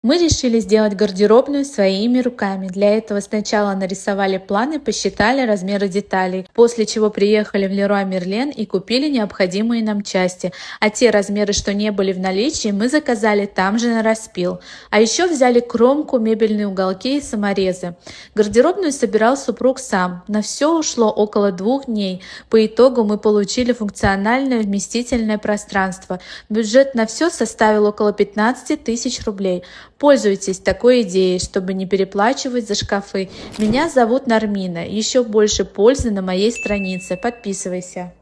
Мы решили сделать гардеробную своими руками. Для этого сначала нарисовали планы, посчитали размеры деталей, после чего приехали в Leroy Merlin и купили необходимые нам части. А те размеры, что не были в наличии, мы заказали там же на распил. А еще взяли кромку, мебельные уголки и саморезы. Гардеробную собирал супруг сам. На все ушло около 2 дней. По итогу мы получили функциональное вместительное пространство. Бюджет на все составил около 15 тысяч рублей. Пользуйтесь такой идеей, чтобы не переплачивать за шкафы. Меня зовут Нармина. Еще больше пользы на моей странице. Подписывайся.